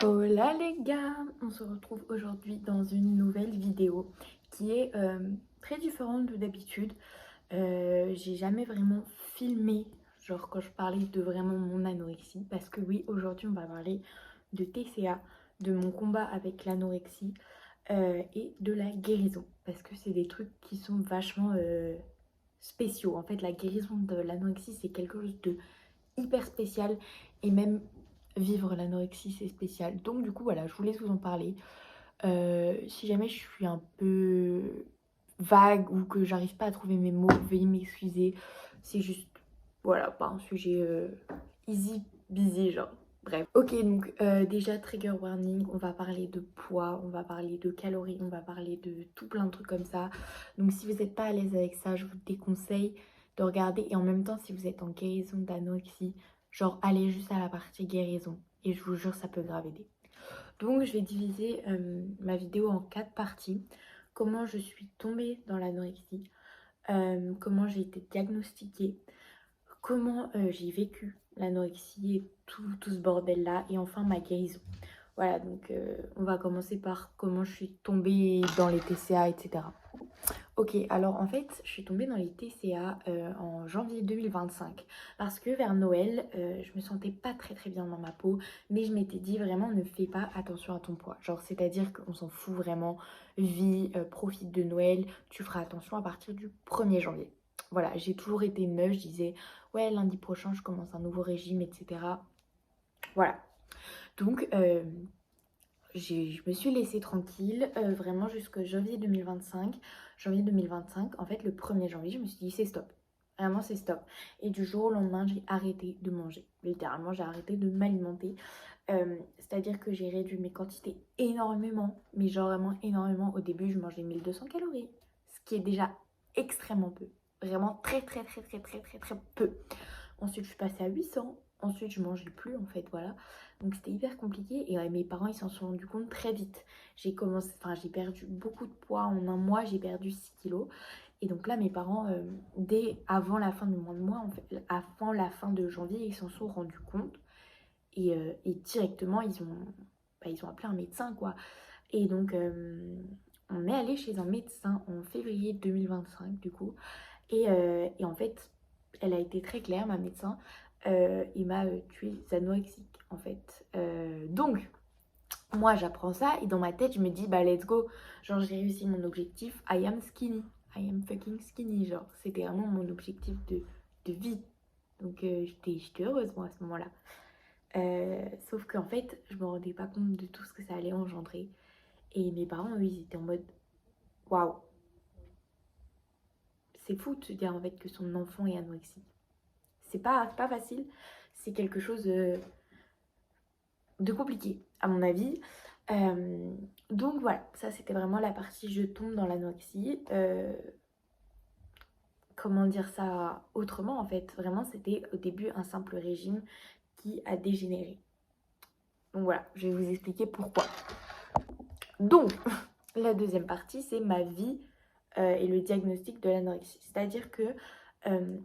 Hola les gars, on se retrouve aujourd'hui dans une nouvelle vidéo qui est très différente de d'habitude. J'ai jamais vraiment filmé, genre quand je parlais de vraiment mon anorexie, parce que oui, aujourd'hui on va parler de TCA, de mon combat avec l'anorexie et de la guérison, parce que c'est des trucs qui sont vachement spéciaux. En fait, la guérison de l'anorexie, c'est quelque chose de hyper spécial et même vivre l'anorexie c'est spécial. Donc du coup voilà, je voulais vous en parler. Si jamais je suis un peu vague ou que j'arrive pas à trouver mes mots, veuillez m'excuser. C'est juste, voilà, pas un sujet easy busy genre. Bref. Ok, donc déjà trigger warning, on va parler de poids, on va parler de calories, on va parler de tout plein de trucs comme ça. Donc si vous n'êtes pas à l'aise avec ça, je vous déconseille de regarder. Et en même temps, si vous êtes en guérison d'anorexie, genre allez juste à la partie guérison. Et je vous jure, ça peut grave aider. Donc je vais diviser ma vidéo en 4 parties. Comment je suis tombée dans l'anorexie, comment j'ai été diagnostiquée, comment j'ai vécu l'anorexie et tout ce bordel-là, et enfin ma guérison. Voilà, donc on va commencer par comment je suis tombée dans les TCA, etc. Ok, alors en fait, je suis tombée dans les TCA en janvier 2025 parce que vers Noël, je me sentais pas très bien dans ma peau, mais je m'étais dit vraiment ne fais pas attention à ton poids. Genre, c'est-à-dire qu'on s'en fout vraiment, vis, profite de Noël, tu feras attention à partir du 1er janvier. Voilà, j'ai toujours été une meuf, je disais ouais, lundi prochain, je commence un nouveau régime, etc. Voilà, donc je me suis laissée tranquille vraiment jusqu'au janvier 2025. Janvier 2025, en fait, le 1er janvier, je me suis dit c'est stop. Vraiment, c'est stop. Et du jour au lendemain, j'ai arrêté de manger. Littéralement, j'ai arrêté de m'alimenter. C'est-à-dire que j'ai réduit mes quantités énormément. Mais genre vraiment énormément. Au début, je mangeais 1200 calories. Ce qui est déjà extrêmement peu. Vraiment très peu. Ensuite, je suis passée à 800. Ensuite, je mangeais plus en fait, voilà. Donc c'était hyper compliqué et mes parents ils s'en sont rendus compte très vite. J'ai perdu beaucoup de poids en un mois, j'ai perdu 6 kilos. Et donc là, mes parents, dès avant la fin du mois de mois, en fait, avant la fin de janvier, ils s'en sont rendus compte. Et directement, ils ont appelé un médecin, quoi. Et donc, on est allé chez un médecin en février 2025, du coup. Et en fait, elle a été très claire, ma médecin. Il m'a tué anorexique, en fait. Donc, moi, j'apprends ça et dans ma tête, je me dis, bah, let's go. Genre, j'ai réussi mon objectif. I am skinny. I am fucking skinny. Genre, c'était vraiment mon objectif de vie. Donc, j'étais heureuse, moi, à ce moment-là. Sauf qu'en fait, je me rendais pas compte de tout ce que ça allait engendrer. Et mes parents, eux, ils étaient en mode, waouh, c'est fou de se dire en fait que son enfant est anorexique. C'est pas facile, c'est quelque chose de compliqué, à mon avis. Donc voilà, ça c'était vraiment la partie je tombe dans l'anorexie. Comment dire ça autrement en fait? Vraiment, c'était au début un simple régime qui a dégénéré. Donc voilà, je vais vous expliquer pourquoi. Donc, la deuxième partie, c'est ma vie et le diagnostic de l'anorexie. C'est-à-dire que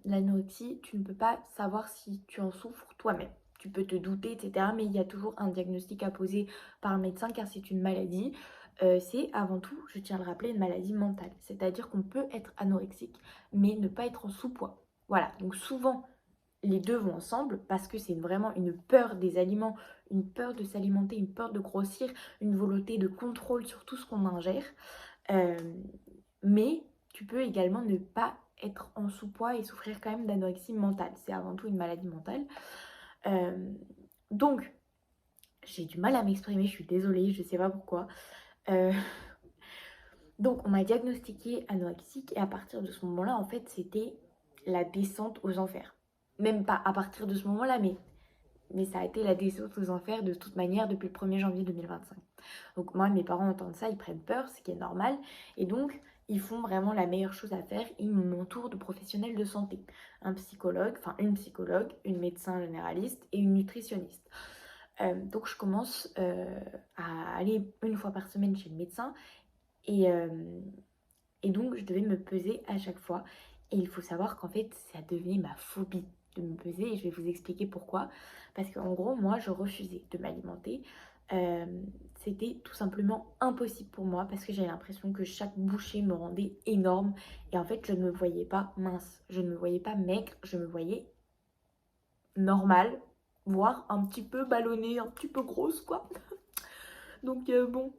l'anorexie, tu ne peux pas savoir si tu en souffres toi-même. Tu peux te douter, etc. Mais il y a toujours un diagnostic à poser par le médecin car c'est une maladie. C'est avant tout, je tiens à le rappeler, une maladie mentale. C'est-à-dire qu'on peut être anorexique, mais ne pas être en sous-poids. Voilà, donc souvent, les deux vont ensemble parce que c'est vraiment une peur des aliments, une peur de s'alimenter, une peur de grossir, une volonté de contrôle sur tout ce qu'on ingère. Euh, mais tu peux également ne pas être en sous-poids et souffrir quand même d'anorexie mentale. C'est avant tout une maladie mentale. Euh, donc, j'ai du mal à m'exprimer, je suis désolée, je sais pas pourquoi. Euh, donc, on m'a diagnostiqué anorexique et à partir de ce moment-là, en fait, c'était la descente aux enfers. Même pas à partir de ce moment-là, mais ça a été la descente aux enfers de toute manière depuis le 1er janvier 2025. Donc moi, mes parents entendent ça, ils prennent peur, ce qui est normal. Et donc, ils font vraiment la meilleure chose à faire. Ils m'entourent de professionnels de santé. Un psychologue, enfin une psychologue, une médecin généraliste et une nutritionniste. Donc je commence à aller une fois par semaine chez le médecin. Et, euh, et donc, je devais me peser à chaque fois. Et il faut savoir qu'en fait, ça devenait ma phobie de me peser. Et je vais vous expliquer pourquoi. Parce qu'en gros, moi, je refusais de m'alimenter. c'était tout simplement impossible pour moi parce que j'avais l'impression que chaque bouchée me rendait énorme et en fait je ne me voyais pas mince, je ne me voyais pas maigre, je me voyais normale, voire un petit peu ballonnée, un petit peu grosse quoi. Donc bon,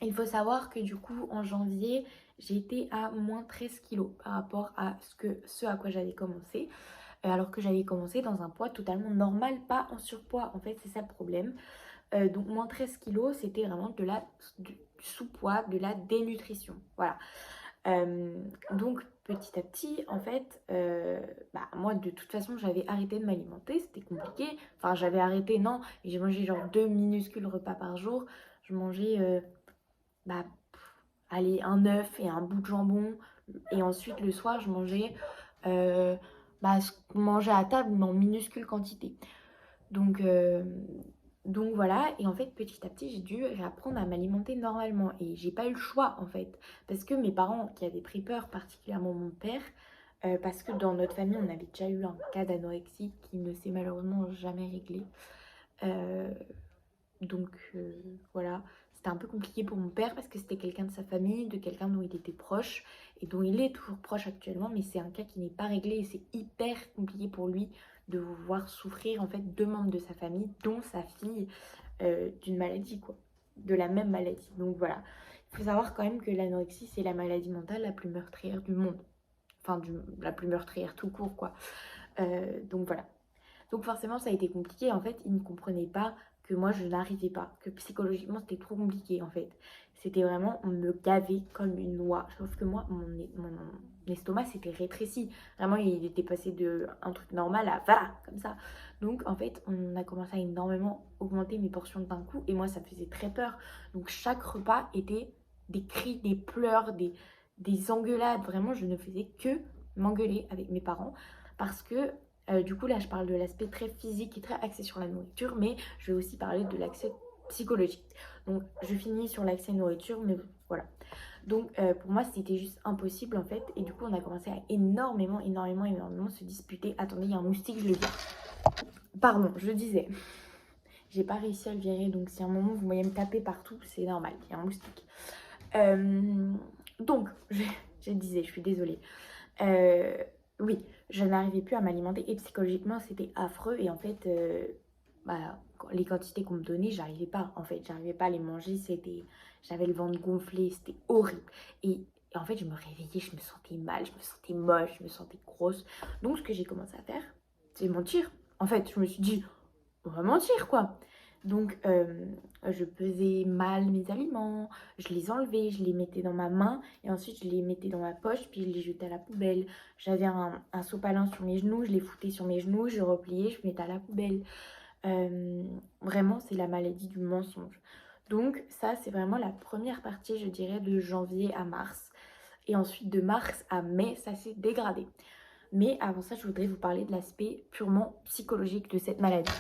il faut savoir que du coup en janvier j'ai été à moins 13 kilos par rapport à ce à quoi j'avais commencé. Alors que j'avais commencé dans un poids totalement normal, pas en surpoids. En fait, c'est ça le problème. Donc moins 13 kilos, c'était vraiment du sous-poids, de la dénutrition. Voilà. Donc petit à petit, en fait, moi de toute façon, j'avais arrêté de m'alimenter, c'était compliqué. Enfin, j'avais arrêté, non, j'ai mangé genre 2 minuscules repas par jour. Je mangeais, allez, un œuf et un bout de jambon. Et ensuite, le soir, je mangeais, je mangeais à table, mais en minuscule quantité. Donc, voilà, et en fait, petit à petit, j'ai dû réapprendre à m'alimenter normalement. Et j'ai pas eu le choix, en fait. Parce que mes parents, qui avaient pris peur, particulièrement mon père, parce que dans notre famille, on avait déjà eu un cas d'anorexie qui ne s'est malheureusement jamais réglé. Euh, donc voilà, c'était un peu compliqué pour mon père parce que c'était quelqu'un de sa famille, de quelqu'un dont il était proche et dont il est toujours proche actuellement, mais c'est un cas qui n'est pas réglé et c'est hyper compliqué pour lui de voir souffrir en fait 2 membres de sa famille, dont sa fille, d'une maladie quoi, de la même maladie. Donc voilà, il faut savoir quand même que l'anorexie c'est la maladie mentale la plus meurtrière du monde, enfin la plus meurtrière tout court quoi. Donc voilà. Donc forcément, ça a été compliqué. En fait, ils ne comprenaient pas que moi, je n'arrivais pas, que psychologiquement, c'était trop compliqué, en fait. C'était vraiment, on me gavait comme une noix. Sauf que moi, mon estomac s'était rétréci. Vraiment, il était passé de un truc normal à voilà, comme ça. Donc, en fait, on a commencé à énormément augmenter mes portions d'un coup. Et moi, ça me faisait très peur. Donc, chaque repas était des cris, des pleurs, des engueulades. Vraiment, je ne faisais que m'engueuler avec mes parents. Parce que du coup, là, je parle de l'aspect très physique et très axé sur la nourriture, mais je vais aussi parler de l'accès psychologique. Donc, je finis sur l'accès nourriture, mais voilà. Donc, pour moi, c'était juste impossible, en fait. Et du coup, on a commencé à énormément se disputer. Attendez, il y a un moustique, je le dis. Pardon, je disais. J'ai pas réussi à le virer, donc si à un moment, vous voyez me taper partout, c'est normal, il y a un moustique. Donc, je disais, je suis désolée. Oui, je n'arrivais plus à m'alimenter et psychologiquement c'était affreux et en fait les quantités qu'on me donnait j'arrivais pas j'arrivais pas à les manger, j'avais le ventre gonflé, c'était horrible et en fait je me réveillais, je me sentais mal, je me sentais moche, je me sentais grosse. Donc ce que j'ai commencé à faire c'est mentir. En fait je me suis dit on va mentir quoi. Donc je pesais mal mes aliments, je les enlevais, je les mettais dans ma main et ensuite je les mettais dans ma poche puis je les jetais à la poubelle. J'avais un sopalin sur mes genoux, je les foutais sur mes genoux, je repliais, je mettais à la poubelle. Vraiment c'est la maladie du mensonge. Donc ça c'est vraiment la première partie je dirais de janvier à mars. Et ensuite de mars à mai ça s'est dégradé. Mais avant ça je voudrais vous parler de l'aspect purement psychologique de cette maladie.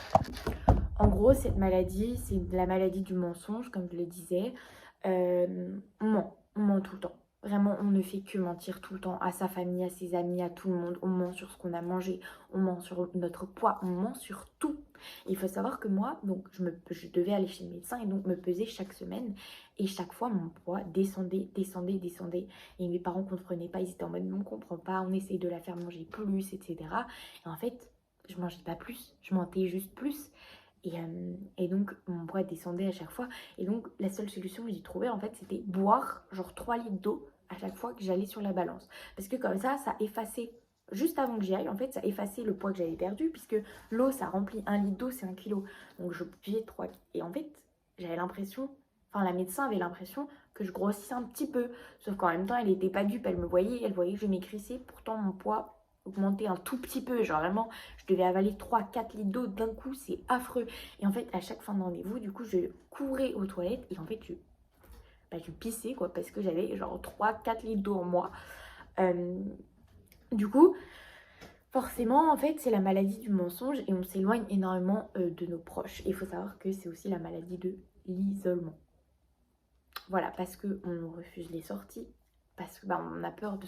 En gros, cette maladie, c'est la maladie du mensonge, comme je le disais. On ment tout le temps. Vraiment, on ne fait que mentir tout le temps à sa famille, à ses amis, à tout le monde. On ment sur ce qu'on a mangé, on ment sur notre poids, on ment sur tout. Et il faut savoir que moi, donc, je devais aller chez le médecin et donc me peser chaque semaine. Et chaque fois, mon poids descendait. Et mes parents ne comprenaient pas, ils étaient en mode, non, on ne comprend pas, on essaye de la faire manger plus, etc. Et en fait, je mangeais pas plus, je mentais juste plus. Et donc mon poids descendait à chaque fois. Et donc la seule solution que j'ai trouvée en fait c'était boire genre 3 litres d'eau à chaque fois que j'allais sur la balance. Parce que comme ça effaçait, juste avant que j'y aille en fait, ça effaçait le poids que j'avais perdu. Puisque l'eau ça remplit 1 litre d'eau, c'est 1 kilo. Donc je buvais 3. Et en fait j'avais l'impression, enfin la médecin avait l'impression que je grossissais un petit peu. Sauf qu'en même temps elle n'était pas dupe, elle voyait que je maigrissais. Pourtant mon poids augmenté un tout petit peu, genre vraiment je devais avaler 3-4 litres d'eau d'un coup, c'est affreux. Et en fait à chaque fin de rendez-vous du coup je courais aux toilettes et en fait je pissais quoi parce que j'avais genre 3-4 litres d'eau en moi. Du coup forcément en fait c'est la maladie du mensonge et on s'éloigne énormément de nos proches. Et il faut savoir que c'est aussi la maladie de l'isolement. Voilà, parce qu'on refuse les sorties, parce que on a peur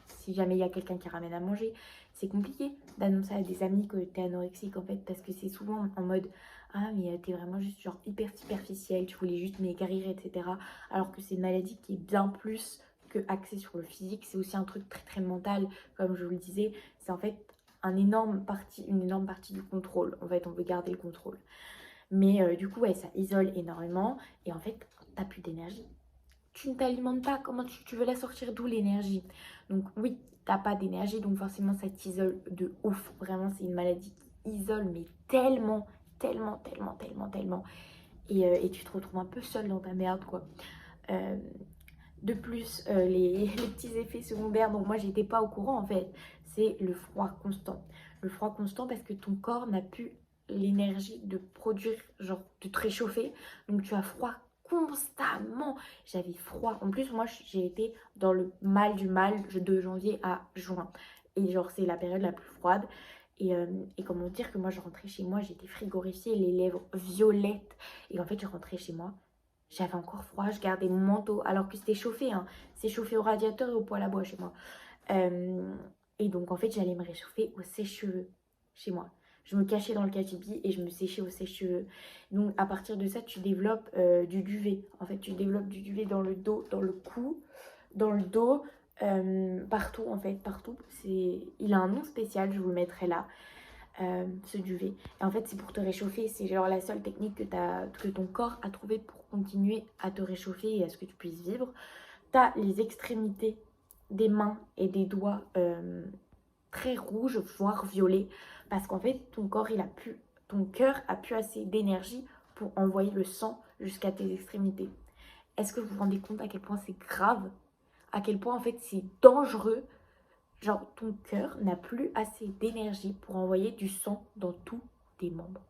si jamais il y a quelqu'un qui ramène à manger. C'est compliqué d'annoncer à des amis que t'es anorexique en fait, parce que c'est souvent en mode ah mais t'es vraiment juste genre hyper superficielle, tu voulais juste maigrir, etc. Alors que c'est une maladie qui est bien plus que axée sur le physique, c'est aussi un truc très très mental, comme je vous le disais, c'est en fait une énorme partie du contrôle, en fait on veut garder le contrôle. Mais du coup ouais, ça isole énormément, et en fait t'as plus d'énergie. Tu ne t'alimentes pas, comment tu veux la sortir d'où l'énergie? Donc oui, t'as pas d'énergie, donc forcément ça t'isole de ouf. Vraiment, c'est une maladie qui isole, mais tellement, tellement, tellement, tellement, tellement. Et tu te retrouves un peu seule dans ta merde, quoi. Euh, de plus, les petits effets secondaires, donc moi j'étais pas au courant en fait, c'est le froid constant. Le froid constant parce que ton corps n'a plus l'énergie de produire, genre de te réchauffer, donc tu as froid constamment. J'avais froid. En plus, moi j'ai été dans le mal du mal de janvier à juin. Et genre c'est la période la plus froide. Et comment dire que moi je rentrais chez moi, j'étais frigorifiée, les lèvres violettes. Et en fait je rentrais chez moi, j'avais encore froid, je gardais mon manteau alors que c'était chauffé, hein. C'est chauffé au radiateur et au poêle à bois chez moi. Euh, et donc en fait j'allais me réchauffer au sèche-cheveux chez moi. Je me cachais dans le cagibi et je me séchais au sèche-cheveux. Donc à partir de ça tu développes du duvet. En fait tu développes du duvet dans le dos, dans le cou, dans le dos, partout en fait, partout. Il a un nom spécial, je vous le mettrai là. Ce duvet. Et en fait, c'est pour te réchauffer. C'est genre la seule technique que ton corps a trouvé pour continuer à te réchauffer et à ce que tu puisses vivre. Tu as les extrémités des mains et des doigts très rouges, voire violets. Parce qu'en fait, ton cœur a plus assez d'énergie pour envoyer le sang jusqu'à tes extrémités. Est-ce que vous vous rendez compte à quel point c'est grave? À quel point en fait c'est dangereux? Genre, ton cœur n'a plus assez d'énergie pour envoyer du sang dans tous tes membres.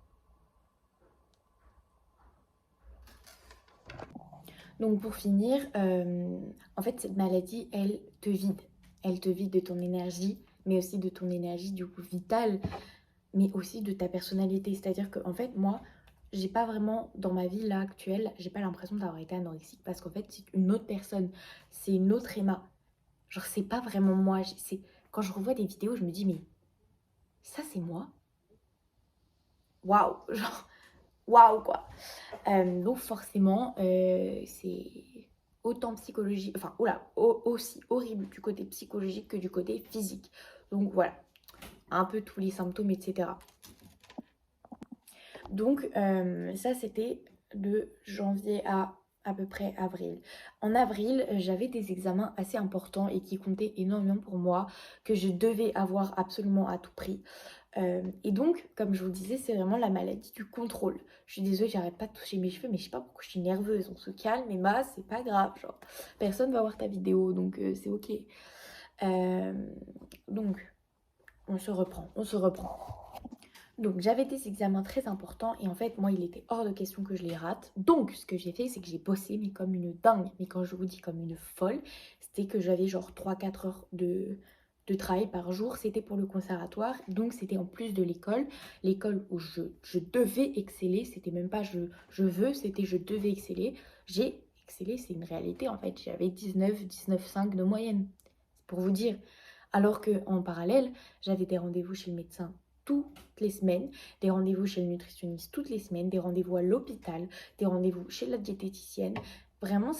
Donc, pour finir, en fait, cette maladie, elle te vide. Elle te vide de ton énergie, mais aussi de ton énergie, du coup, vitale, mais aussi de ta personnalité. C'est-à-dire que, en fait, moi, j'ai pas vraiment, dans ma vie là actuelle, j'ai pas l'impression d'avoir été anorexique parce qu'en fait, c'est une autre personne. C'est une autre Emma. Genre, c'est pas vraiment moi. Quand je revois des vidéos, je me dis, mais ça, c'est moi. Waouh! Genre, waouh, quoi. Donc forcément, c'est autant psychologique, enfin, oula, aussi horrible du côté psychologique que du côté physique. Donc voilà, un peu tous les symptômes, etc. Donc ça, c'était de janvier à peu près avril. En avril, j'avais des examens assez importants et qui comptaient énormément pour moi, que je devais avoir absolument à tout prix. Et donc, comme je vous disais, c'est vraiment la maladie du contrôle. Je suis désolée, j'arrête pas de toucher mes cheveux, mais je sais pas pourquoi je suis nerveuse. On se calme, Emma, c'est pas grave. Genre, personne va voir ta vidéo, donc c'est ok. Euh, donc, on se reprend, on se reprend. Donc, j'avais des examens très importants et en fait, moi, il était hors de question que je les rate. Donc, ce que j'ai fait, c'est que j'ai bossé, mais comme une dingue. Mais quand je vous dis comme une folle, c'était que j'avais genre 3-4 heures de travail par jour. C'était pour le conservatoire. Donc, c'était en plus de l'école. L'école où je devais exceller. C'était même pas je veux, c'était je devais exceller. J'ai excellé, c'est une réalité en fait. J'avais 19,5 de moyenne. C'est pour vous dire. Alors qu'en parallèle, j'avais des rendez-vous chez le médecin toutes les semaines, des rendez-vous chez le nutritionniste toutes les semaines, des rendez-vous à l'hôpital, des rendez-vous chez la diététicienne. Vraiment,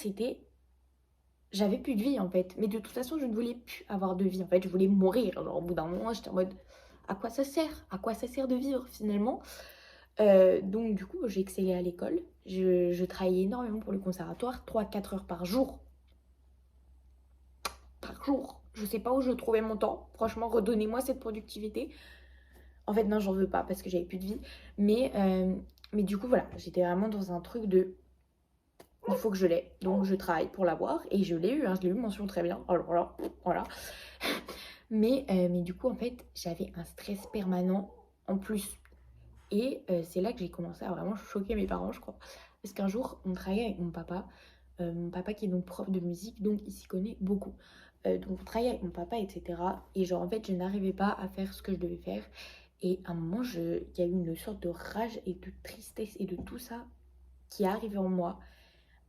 j'avais plus de vie en fait. Mais de toute façon, je ne voulais plus avoir de vie en fait. Je voulais mourir. Genre, au bout d'un moment, j'étais en mode, à quoi ça sert? À quoi ça sert de vivre finalement? Donc du coup, j'ai excellé à l'école. Je travaillais énormément pour le conservatoire, 3-4 heures par jour. Par jour. Je sais pas où je trouvais mon temps. Franchement, redonnez-moi cette productivité. En fait, non, j'en veux pas parce que j'avais plus de vie. Mais du coup, voilà, j'étais vraiment dans un truc de il faut que je l'aie. Donc, je travaille pour l'avoir et je l'ai eu, hein, je l'ai eu, mention très bien. Alors là, voilà. Mais du coup, en fait, j'avais un stress permanent en plus. Et c'est là que j'ai commencé à vraiment choquer mes parents, je crois. Parce qu'un jour, on travaillait avec mon papa qui est donc prof de musique, donc il s'y connaît beaucoup. Donc on travaillait avec mon papa, etc. Et genre, en fait, je n'arrivais pas à faire ce que je devais faire. Et à un moment, il y a eu une sorte de rage et de tristesse et de tout ça qui est arrivé en moi.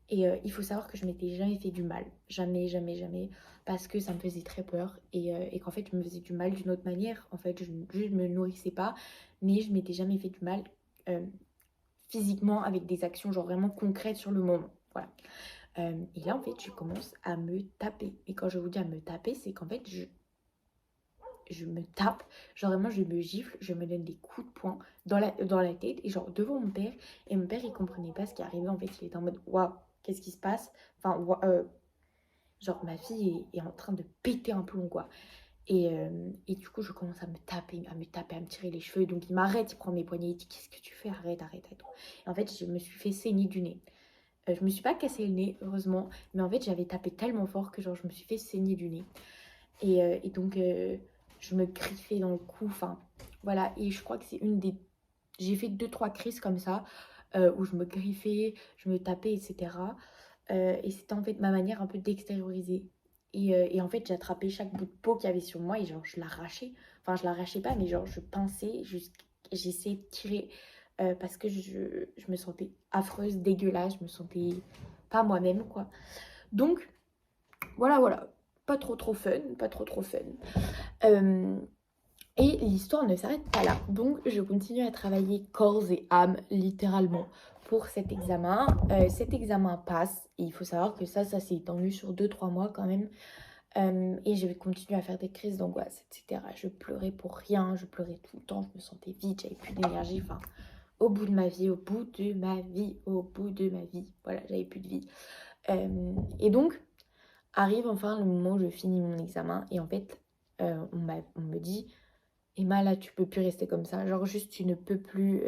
Et il faut savoir que je m'étais jamais fait du mal. Jamais, jamais, jamais. Parce que ça me faisait très peur. Et qu'en fait, je me faisais du mal d'une autre manière. En fait, je ne me nourrissais pas. Mais je m'étais jamais fait du mal. physiquement avec des actions genre vraiment concrètes sur le moment. Voilà. Et là, en fait, je commence à me taper. Et quand je vous dis à me taper, c'est qu'en fait, je me tape, genre vraiment je me gifle, je me donne des coups de poing dans la tête et genre devant mon père. Et mon père il comprenait pas ce qui arrivait, en fait il était en mode waouh, qu'est-ce qui se passe, enfin genre ma fille est en train de péter un plomb quoi. Et du coup je commence à me taper, à me tirer les cheveux. Donc il m'arrête, il prend mes poignets, il dit qu'est-ce que tu fais, arrête et tout. Et en fait je me suis fait saigner du nez. Je me suis pas cassé le nez heureusement, mais en fait j'avais tapé tellement fort que genre je me suis fait saigner du nez. Et donc je me griffais dans le cou, enfin voilà. Et je crois que c'est une des... J'ai fait 2-3 crises comme ça, où je me griffais, je me tapais, etc. Et c'était en fait ma manière un peu d'extérioriser. Et en fait j'attrapais chaque bout de peau qu'il y avait sur moi et genre je l'arrachais. Enfin je l'arrachais pas mais genre je pinçais, j'essayais de tirer parce que je me sentais affreuse, dégueulasse, je me sentais pas moi-même quoi. Donc voilà, pas trop fun, pas trop fun. Et l'histoire ne s'arrête pas là. Donc je continue à travailler corps et âme, littéralement, pour cet examen. Cet examen passe, et il faut savoir que ça s'est étendu sur 2-3 mois quand même. Et je vais continuer à faire des crises d'angoisse, etc. Je pleurais pour rien, je pleurais tout le temps, je me sentais vide, j'avais plus d'énergie, enfin, au bout de ma vie, au bout de ma vie, au bout de ma vie. Voilà, j'avais plus de vie. Et donc, arrive enfin le moment où je finis mon examen et en fait, on me dit Emma, là, tu peux plus rester comme ça. Genre, juste, tu ne peux plus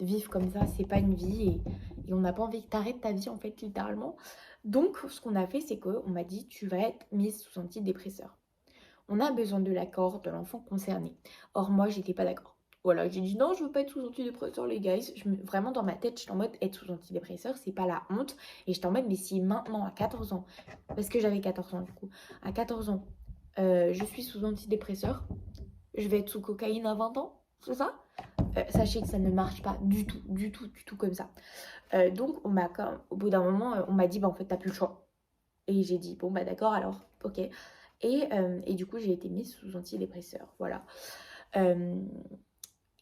vivre comme ça. C'est pas une vie et on n'a pas envie que tu arrêtes ta vie, en fait, littéralement. Donc, ce qu'on a fait, c'est qu'on m'a dit tu vas être mise sous antidépresseur. On a besoin de l'accord de l'enfant concerné. Or, moi, j'étais pas d'accord. Voilà, j'ai dit non, je veux pas être sous antidépresseur, les guys. Vraiment, dans ma tête, j'étais en mode être sous antidépresseur, c'est pas la honte. Et j'étais en mode, mais si maintenant, à 14 ans, parce que j'avais 14 ans du coup, à 14 ans, je suis sous antidépresseur, je vais être sous cocaïne à 20 ans, c'est ça? Sachez que ça ne marche pas du tout comme ça. Donc, au bout d'un moment, on m'a dit, bah en fait, t'as plus le choix. Et j'ai dit, bon, bah d'accord, alors, ok. Et du coup, j'ai été mise sous antidépresseur, voilà.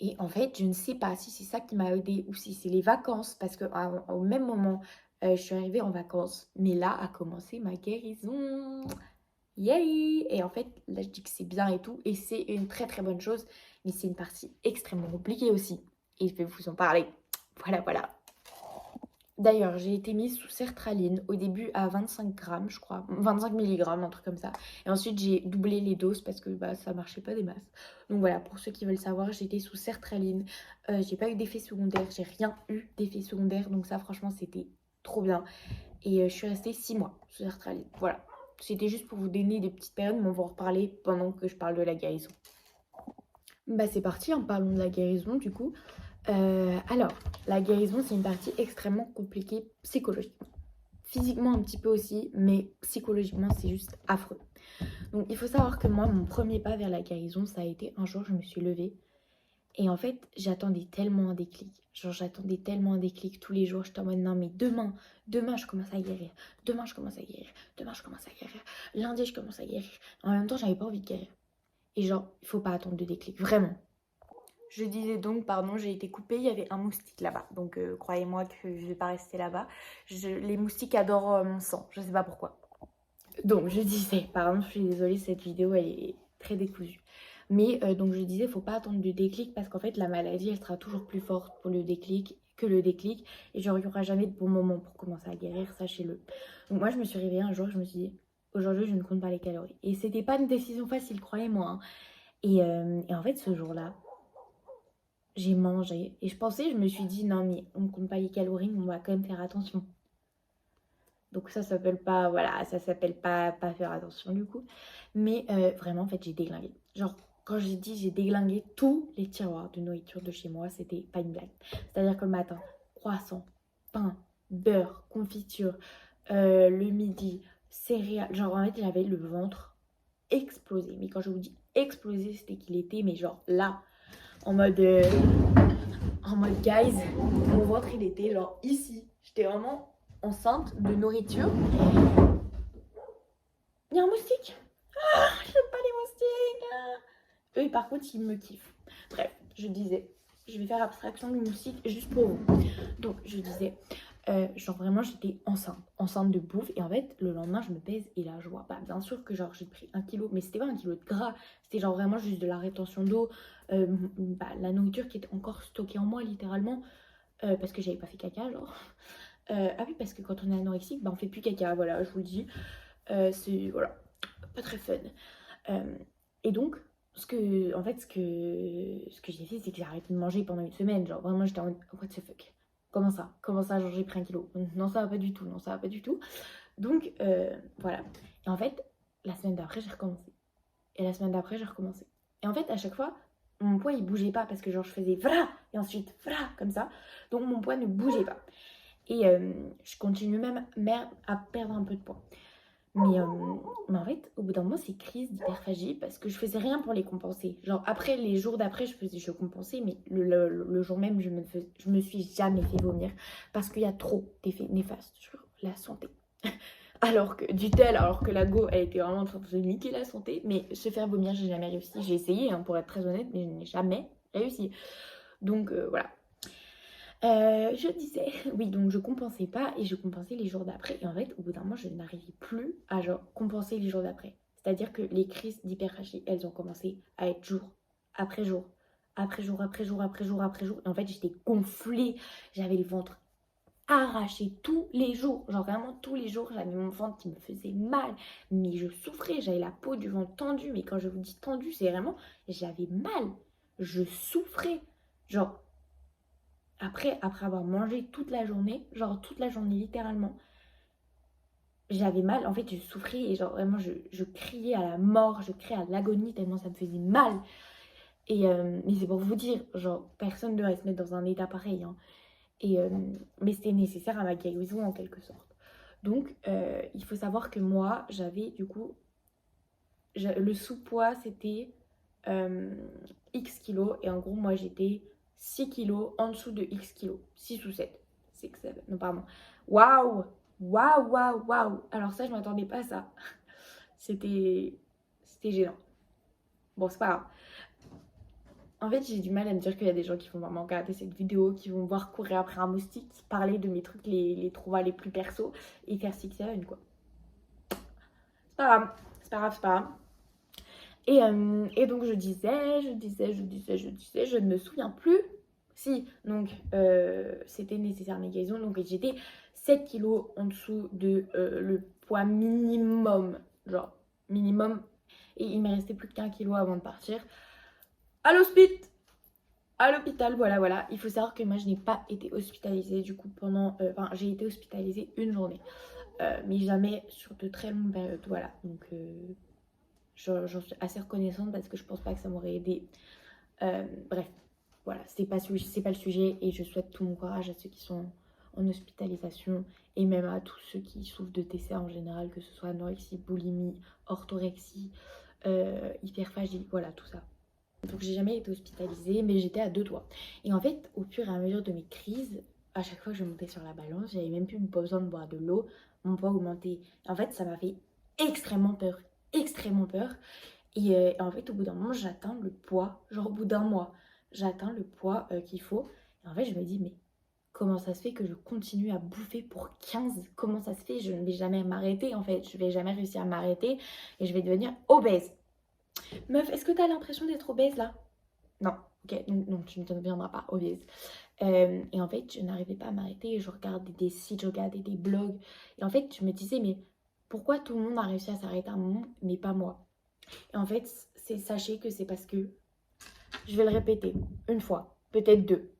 Et en fait, je ne sais pas si c'est ça qui m'a aidée ou si c'est les vacances, parce qu'au même moment, je suis arrivée en vacances, mais là a commencé ma guérison. Yay! Et en fait, là, je dis que c'est bien et tout, et c'est une très bonne chose, mais c'est une partie extrêmement compliquée aussi. Et je vais vous en parler. Voilà. D'ailleurs, j'ai été mise sous sertraline au début à 25 grammes, je crois, 25 milligrammes, un truc comme ça. Et ensuite, j'ai doublé les doses parce que bah, ça marchait pas des masses. Donc voilà, pour ceux qui veulent savoir, j'ai été sous sertraline. J'ai pas eu d'effet secondaire, j'ai rien eu d'effet secondaire. Donc ça, franchement, c'était trop bien. Et je suis restée 6 mois sous sertraline. Voilà. C'était juste pour vous donner des petites périodes, mais on va en reparler pendant que je parle de la guérison. Bah c'est parti, parlons de la guérison du coup. Alors, la guérison, c'est une partie extrêmement compliquée psychologiquement. Physiquement un petit peu aussi, mais psychologiquement, c'est juste affreux. Donc, il faut savoir que moi, mon premier pas vers la guérison, ça a été un jour, je me suis levée. Et en fait, j'attendais tellement un déclic. Genre, j'attendais tellement un déclic tous les jours. J'étais en mode, non, mais demain, je commence à guérir. Demain, je commence à guérir. Demain, je commence à guérir. Lundi, je commence à guérir. En même temps, j'avais pas envie de guérir. Et genre, il faut pas attendre de déclic, vraiment. Je disais donc, pardon, j'ai été coupée, il y avait un moustique là-bas. Donc, croyez-moi que je vais pas rester là-bas. Les moustiques adorent mon sang, je sais pas pourquoi. Donc, je disais, pardon, je suis désolée, cette vidéo, elle est très décousue. Mais donc, je disais, faut pas attendre de déclic parce qu'en fait, la maladie, elle sera toujours plus forte pour le déclic que le déclic. Et genre, il n'y aura jamais de bon moment pour commencer à guérir, sachez-le. Donc, moi, je me suis réveillée un jour, je me suis dit, aujourd'hui, je ne compte pas les calories. Et c'était pas une décision facile, croyez-moi. Hein. Et en fait, ce jour-là, j'ai mangé. Et je me suis dit, non, mais on ne compte pas les calories, mais on va quand même faire attention. Donc ça s'appelle pas, voilà, ça s'appelle pas faire attention du coup. Mais vraiment, en fait, j'ai déglingué. Genre, quand j'ai dit j'ai déglingué tous les tiroirs de nourriture de chez moi, c'était pas une blague. C'est-à-dire que le matin, croissant, pain, beurre, confiture, le midi, céréales. Genre, en fait, j'avais le ventre explosé. Mais quand je vous dis explosé, c'était qu'il était, mais genre là, en mode guys, mon ventre il était genre ici. J'étais vraiment enceinte de nourriture. Il y a un moustique. Ah, j'aime pas les moustiques. Eux par contre ils me kiffent. Bref, je disais. je vais faire abstraction du moustique juste pour vous. Donc, je disais, genre vraiment, j'étais enceinte de bouffe. Et en fait, le lendemain, je me pèse et là, je vois, bah, bien sûr que genre j'ai pris 1 kilo, mais c'était pas 1 kilo de gras, c'était genre vraiment juste de la rétention d'eau, bah, la nourriture qui était encore stockée en moi, littéralement, parce que j'avais pas fait caca, genre. Ah oui, parce que quand on est anorexique, bah, on fait plus caca, voilà, je vous le dis. C'est, voilà, pas très fun. Et donc, ce que j'ai fait, c'est que j'ai arrêté de manger pendant une semaine. Genre, vraiment, j'étais en mode, what the fuck? Comment ça, genre, j'ai pris 1 kilo? Non, ça va pas du tout, non, ça va pas du tout. Donc, voilà. Et en fait, la semaine d'après, j'ai recommencé. Et la semaine d'après, j'ai recommencé. Et en fait, à chaque fois, mon poids, il bougeait pas parce que, genre, je faisais voilà, et ensuite voilà, comme ça. Donc, mon poids ne bougeait pas. Et je continue même à perdre un peu de poids. Mais en fait, au bout d'un moment, c'est crise d'hyperphagie parce que je faisais rien pour les compenser. Genre, après, les jours d'après, je compensais, mais le jour même, je me suis jamais fait vomir parce qu'il y a trop d'effets néfastes sur la santé. Alors que la go, elle était vraiment en train de se niquer la santé, mais se faire vomir, j'ai jamais réussi. J'ai essayé, hein, pour être très honnête, mais je n'ai jamais réussi. Donc, voilà. Je disais, oui, donc je compensais pas et je compensais les jours d'après. Et en fait, au bout d'un moment, je n'arrivais plus à genre compenser les jours d'après. C'est-à-dire que les crises d'hyperphagie, elles ont commencé à être jour après jour, après jour, après jour, après jour, après jour. Et en fait, j'étais gonflée, j'avais le ventre arraché tous les jours. Genre vraiment tous les jours, j'avais mon ventre qui me faisait mal. Mais je souffrais, j'avais la peau du ventre tendue. Mais quand je vous dis tendue, c'est vraiment, j'avais mal. Je souffrais. Genre, après avoir mangé toute la journée, genre toute la journée littéralement, j'avais mal, en fait je souffrais et genre vraiment je criais à la mort, je criais à l'agonie tellement ça me faisait mal. Et mais c'est pour vous dire, genre personne ne devrait se mettre dans un état pareil, hein. Et, mais c'était nécessaire à ma guérison en quelque sorte. Donc il faut savoir que moi j'avais du coup, le sous-poids c'était X kilos et en gros moi j'étais 6 kilos en dessous de X kilos, 6 ou 7, 6, 7, non pardon. Waouh, waouh, waouh, waouh. Alors ça je m'attendais pas à ça. C'était gênant. Bon c'est pas grave. En fait j'ai du mal à me dire qu'il y a des gens qui vont vraiment regarder cette vidéo, qui vont voir courir après un moustique, parler de mes trucs, les trouvailles les plus perso et faire 6-7 quoi. C'est pas grave, c'est pas grave, c'est pas grave. Et donc je disais, je ne me souviens plus. Si, donc c'était nécessaire mes guérisons. Donc j'étais 7 kilos en dessous de le poids minimum. Genre minimum. Et il me restait plus qu'1 kilo avant de partir. À l'hospital. À l'hôpital, voilà. Il faut savoir que moi je n'ai pas été hospitalisée du coup pendant... Enfin j'ai été hospitalisée une journée. Mais jamais sur de très longues périodes. Voilà. Donc... j'en suis assez reconnaissante parce que je pense pas que ça m'aurait aidé. Bref, voilà, c'est pas le sujet et je souhaite tout mon courage à ceux qui sont en hospitalisation et même à tous ceux qui souffrent de TCA en général, que ce soit anorexie, boulimie, orthorexie, hyperphagie, voilà, tout ça. Donc j'ai jamais été hospitalisée, mais j'étais à 2 doigts. Et en fait, au fur et à mesure de mes crises, à chaque fois que je montais sur la balance, j'avais même plus besoin de boire de l'eau, mon poids augmentait. En fait, ça m'a fait extrêmement peur, extrêmement peur. Et en fait, au bout d'un moment, j'atteins le poids, genre au bout d'un mois, j'atteins le poids qu'il faut. Et en fait, je me dis, mais comment ça se fait que je continue à bouffer pour 15? Comment ça se fait? Je ne vais jamais m'arrêter, en fait. Je vais jamais réussir à m'arrêter et je vais devenir obèse. Meuf, est-ce que tu as l'impression d'être obèse là? Non, ok, non, tu ne deviendras pas obèse. Et en fait, je n'arrivais pas à m'arrêter. Je regardais des sites, je regardais des blogs. Et en fait, je me disais, mais pourquoi tout le monde a réussi à s'arrêter à un moment, mais pas moi? Et en fait, sachez que c'est parce que, je vais le répéter une fois, peut-être deux,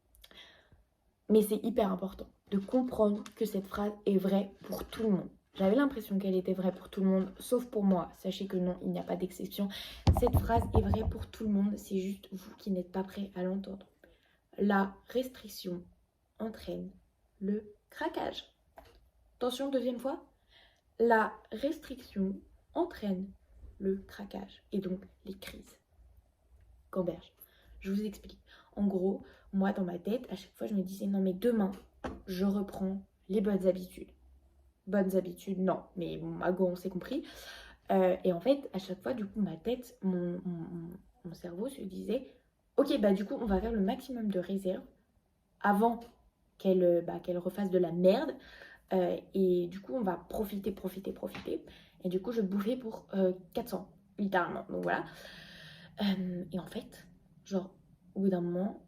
mais c'est hyper important de comprendre que cette phrase est vraie pour tout le monde. J'avais l'impression qu'elle était vraie pour tout le monde, sauf pour moi. Sachez que non, il n'y a pas d'exception. Cette phrase est vraie pour tout le monde, c'est juste vous qui n'êtes pas prêt à l'entendre. La restriction entraîne le craquage. Attention, deuxième fois. La restriction entraîne le craquage et donc les crises. Gamberge. Je vous explique. En gros, moi dans ma tête, à chaque fois je me disais non mais demain, je reprends les bonnes habitudes. Bonnes habitudes, non, mais bon, mago, on s'est compris. Et en fait, à chaque fois, du coup, ma tête, mon cerveau se disait ok, bah du coup, on va faire le maximum de réserves avant qu'elle refasse de la merde. Et du coup, on va profiter, profiter, profiter. Et du coup, je bouffais pour 400, littéralement. Donc voilà. Et en fait, genre, au bout d'un moment,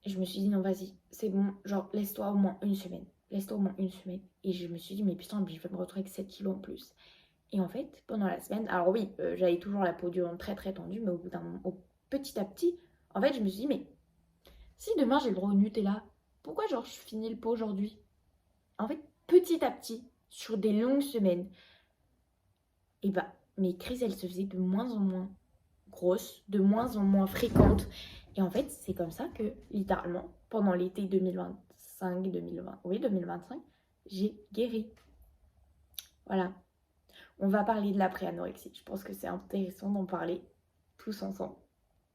je me suis dit, non, vas-y, c'est bon. Genre, laisse-toi au moins une semaine. Laisse-toi au moins une semaine. Et je me suis dit, mais putain, je vais me retrouver avec 7 kilos en plus. Et en fait, pendant la semaine, alors oui, j'avais toujours la peau dure très très tendue, mais au bout d'un moment, petit à petit, en fait, je me suis dit, mais si demain j'ai le droit au Nutella, pourquoi genre je finis le pot aujourd'hui? En fait, petit à petit, sur des longues semaines, et bah, mes crises, elles se faisaient de moins en moins grosses, de moins en moins fréquentes. Et en fait, c'est comme ça que, littéralement, pendant l'été 2025, 2020, oui, 2025, j'ai guéri. Voilà. On va parler de l'après-anorexie. Je pense que c'est intéressant d'en parler tous ensemble.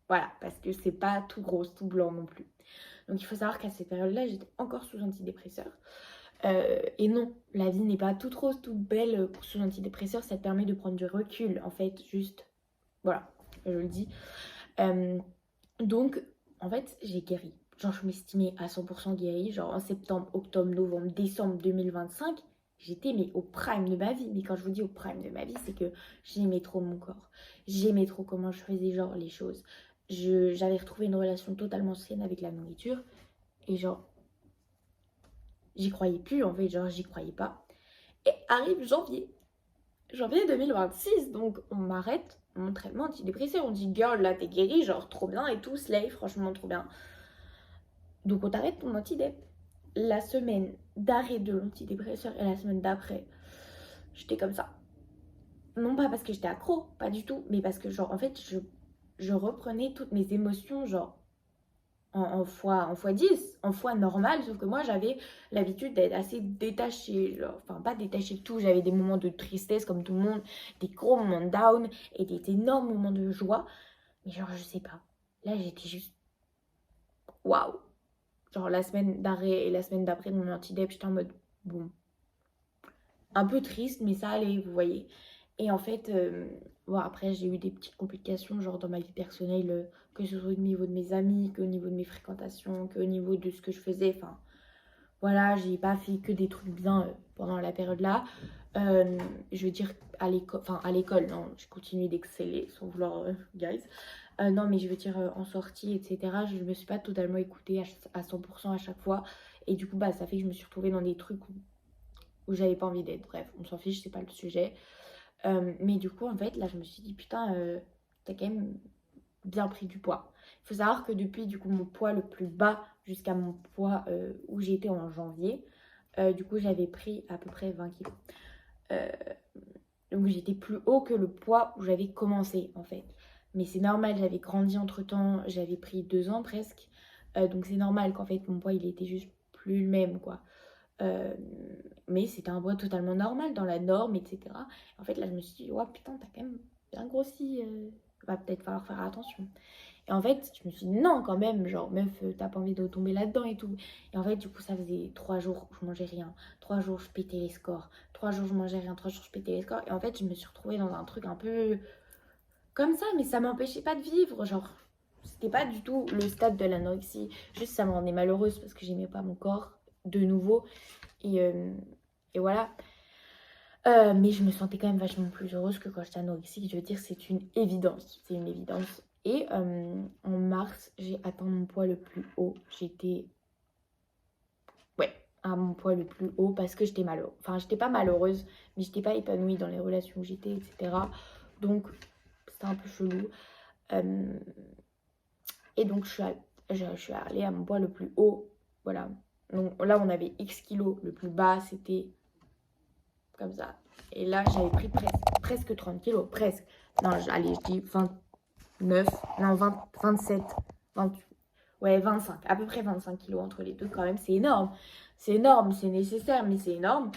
Voilà, parce que c'est pas tout gros, tout blanc non plus. Donc il faut savoir qu'à cette période-là, j'étais encore sous antidépresseur. Et non, la vie n'est pas toute rose, toute belle sous antidépresseur. Ça te permet de prendre du recul, en fait, juste. Voilà, je le dis. Donc, en fait, j'ai guéri. Genre, je m'estimais à 100% guérie. Genre, en septembre, octobre, novembre, décembre 2025, j'étais mais au prime de ma vie. Mais quand je vous dis au prime de ma vie, c'est que j'aimais trop mon corps. J'aimais trop comment je faisais, genre, les choses. J'avais retrouvé une relation totalement saine avec la nourriture. Et genre, j'y croyais plus, en fait. Genre, j'y croyais pas. Et arrive janvier 2026, donc on m'arrête mon traitement antidépresseur. On dit, girl, là, t'es guérie, genre, trop bien et tout, slay, franchement, trop bien. Donc on t'arrête ton antidép. La semaine d'arrêt de l'antidépresseur et la semaine d'après, j'étais comme ça. Non pas parce que j'étais accro, pas du tout, mais parce que genre en fait je reprenais toutes mes émotions genre en fois 10, en fois normale, sauf que moi j'avais l'habitude d'être assez détachée, genre, enfin pas détachée de tout, j'avais des moments de tristesse comme tout le monde, des gros moments de down et des énormes moments de joie, mais genre je sais pas, là j'étais juste waouh. Genre la semaine d'arrêt et la semaine d'après de mon anti-dep, j'étais en mode bon, un peu triste, mais ça allait, vous voyez. Et en fait, bon, après j'ai eu des petites complications, genre dans ma vie personnelle, que ce soit au niveau de mes amis, qu'au niveau de mes fréquentations, qu'au niveau de ce que je faisais. Enfin, voilà, j'ai pas fait que des trucs bien pendant la période là. Je veux dire à l'école, non, j'ai continué d'exceller sans vouloir, guys. Non, mais je veux dire en sortie, etc. Je me suis pas totalement écoutée à 100% à chaque fois. Et du coup, bah, ça fait que je me suis retrouvée dans des trucs où j'avais pas envie d'être. Bref, on s'en fiche, c'est pas le sujet. Mais du coup, en fait, là, je me suis dit, putain, t'as quand même bien pris du poids. Il faut savoir que depuis, du coup, mon poids le plus bas jusqu'à mon poids où j'étais en janvier, du coup, j'avais pris à peu près 20 kilos. Euh, donc, j'étais plus haut que le poids où j'avais commencé, en fait. Mais c'est normal, j'avais grandi entre-temps, j'avais pris 2 ans presque. Donc, c'est normal qu'en fait, mon poids, il était juste plus le même, quoi. Euh, mais c'était un poids totalement normal, dans la norme, etc. En fait, là, je me suis dit, ouais, putain, t'as quand même bien grossi. Va peut-être falloir faire attention. Et en fait, je me suis dit, non, quand même, genre, meuf, t'as pas envie de tomber là-dedans et tout. Et en fait, du coup, ça faisait 3 jours où je mangeais rien. 3 jours, je pétais les scores. 3 jours, je mangeais rien. 3 jours, je pétais les scores. Et en fait, je me suis retrouvée dans un truc un peu comme ça, mais ça m'empêchait pas de vivre. Genre, c'était pas du tout le stade de l'anorexie. Juste, ça me rendait malheureuse parce que j'aimais pas mon corps de nouveau. Et, euh, et voilà. Mais je me sentais quand même vachement plus heureuse que quand j'étais anorexique. Je veux dire, c'est une évidence. C'est une évidence. Et en mars, j'ai atteint mon poids le plus haut. J'étais, ouais, à mon poids le plus haut parce que j'étais malheureuse. Enfin, j'étais pas malheureuse, mais j'étais pas épanouie dans les relations où j'étais, etc. Donc, c'était un peu chelou. Euh, et donc, je suis allée à mon poids le plus haut. Voilà. Donc là, on avait X kilos. Le plus bas, c'était comme ça. Et là, j'avais pris presque 30 kilos. Presque. Non, allez, je dis 29, non, 20, 27, 28. Ouais, 25, à peu près 25 kilos entre les deux quand même, c'est énorme. C'est énorme, c'est nécessaire, mais c'est énorme.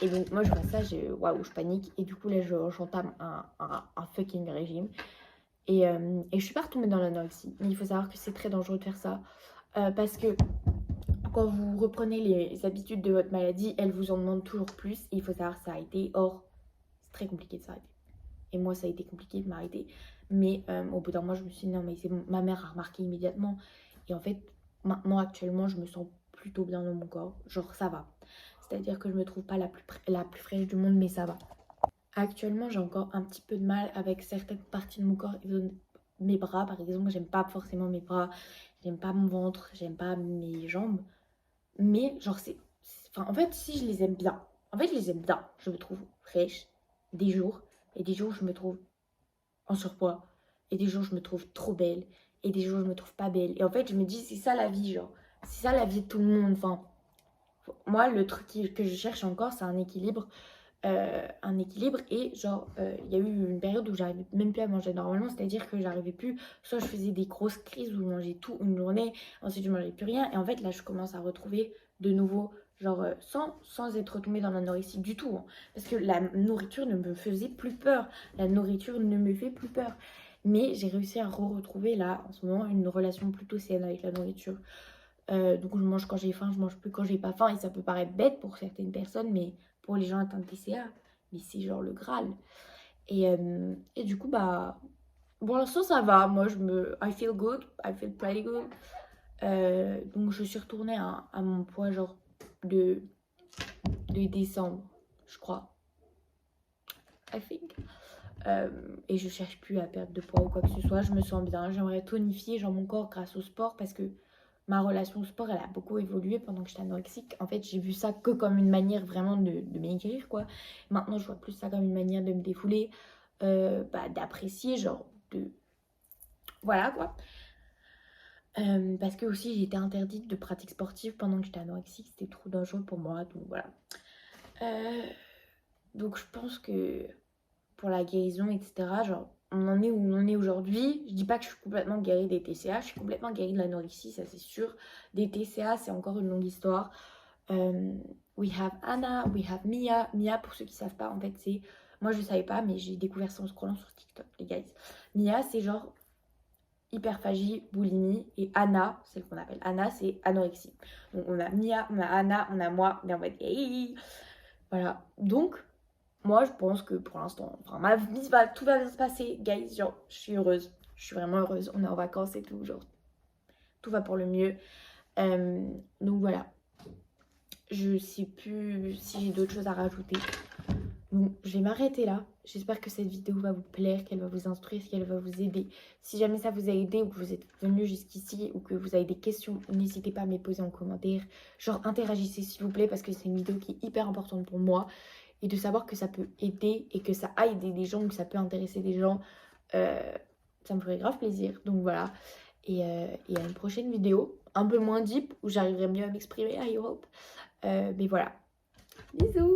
Et donc moi je vois ça, waouh, je panique. Et du coup là j'entame un fucking régime. Et je suis pas retombée dans l'anorexie. Mais il faut savoir que c'est très dangereux de faire ça. Parce que quand vous reprenez les habitudes de votre maladie, elles vous en demandent toujours plus. Et il faut savoir s'arrêter. Or, c'est très compliqué de s'arrêter. Et moi ça a été compliqué de m'arrêter. Mais au bout d'un mois, je me suis dit non, mais c'est bon. Ma mère a remarqué immédiatement. Et en fait, maintenant, actuellement, je me sens plutôt bien dans mon corps. Genre, ça va. C'est-à-dire que je me trouve pas la plus fraîche du monde, mais ça va. Actuellement, j'ai encore un petit peu de mal avec certaines parties de mon corps. Mes bras, par exemple, j'aime pas forcément mes bras. J'aime pas mon ventre. J'aime pas mes jambes. Mais, genre, enfin, en fait, si je les aime bien. En fait, je les aime bien. Je me trouve fraîche des jours. Et des jours, je me trouve en surpoids. Et des jours, je me trouve trop belle. Et des jours, je me trouve pas belle. Et en fait, je me dis, c'est ça la vie, genre. C'est ça la vie de tout le monde. Enfin, moi, le truc que je cherche encore, c'est un équilibre. Et genre, il y a eu une période où j'arrivais même plus à manger normalement. C'est-à-dire que j'arrivais plus. Soit je faisais des grosses crises où je mangeais tout une journée. Ensuite, je mangeais plus rien. Et en fait, là, je commence à retrouver de nouveau, genre, sans être tombée dans l'anorexie du tout, hein. Parce que la nourriture ne me faisait plus peur. La nourriture ne me fait plus peur. Mais j'ai réussi à retrouver là, en ce moment, une relation plutôt saine avec la nourriture. Donc je mange quand j'ai faim, je mange plus quand j'ai pas faim. Et ça peut paraître bête pour certaines personnes, mais pour les gens atteints de TCA, mais c'est genre le Graal. Et du coup, bah, pour l'instant, ça va. Moi, I feel good, I feel pretty good. Donc je suis retournée à mon poids genre de décembre, je crois. I think. Et je cherche plus à perdre de poids ou quoi que ce soit. Je me sens bien. J'aimerais tonifier genre mon corps grâce au sport parce que ma relation au sport, elle a beaucoup évolué pendant que j'étais anorexique. En fait, j'ai vu ça que comme une manière vraiment de maigrir, quoi. Maintenant, je vois plus ça comme une manière de me défouler, d'apprécier, genre de... Voilà, quoi. Parce que aussi, j'étais interdite de pratiques sportives pendant que j'étais anorexique. C'était trop dangereux pour moi, donc voilà. Donc je pense que pour la guérison, etc., genre, on en est où on en est aujourd'hui. Je dis pas que je suis complètement guérie des TCA, je suis complètement guérie de l'anorexie, ça c'est sûr. Des TCA, c'est encore une longue histoire. We have Anna, we have Mia. Mia, pour ceux qui savent pas, en fait, c'est... Moi, je savais pas, mais j'ai découvert ça en scrollant sur TikTok, les guys. Mia, c'est genre hyperphagie, boulimie. Et Anna, celle qu'on appelle Anna, c'est anorexie. Donc, on a Mia, on a Anna, on a moi. Mais en fait, hey, voilà. Donc, moi, je pense que pour l'instant, enfin, ma vie va, tout va bien se passer, guys. Genre, je suis heureuse. Je suis vraiment heureuse. On est en vacances et tout. Genre, tout va pour le mieux. Donc, voilà. Je sais plus si j'ai d'autres choses à rajouter. Donc, je vais m'arrêter là. J'espère que cette vidéo va vous plaire, qu'elle va vous instruire, qu'elle va vous aider. Si jamais ça vous a aidé ou que vous êtes venu jusqu'ici ou que vous avez des questions, n'hésitez pas à me les poser en commentaire. Genre, interagissez s'il vous plaît parce que c'est une vidéo qui est hyper importante pour moi. Et de savoir que ça peut aider et que ça a aidé des gens, que ça peut intéresser des gens, ça me ferait grave plaisir. Donc voilà. Et à une prochaine vidéo, un peu moins deep, où j'arriverai mieux à m'exprimer, I hope. Mais voilà. Bisous!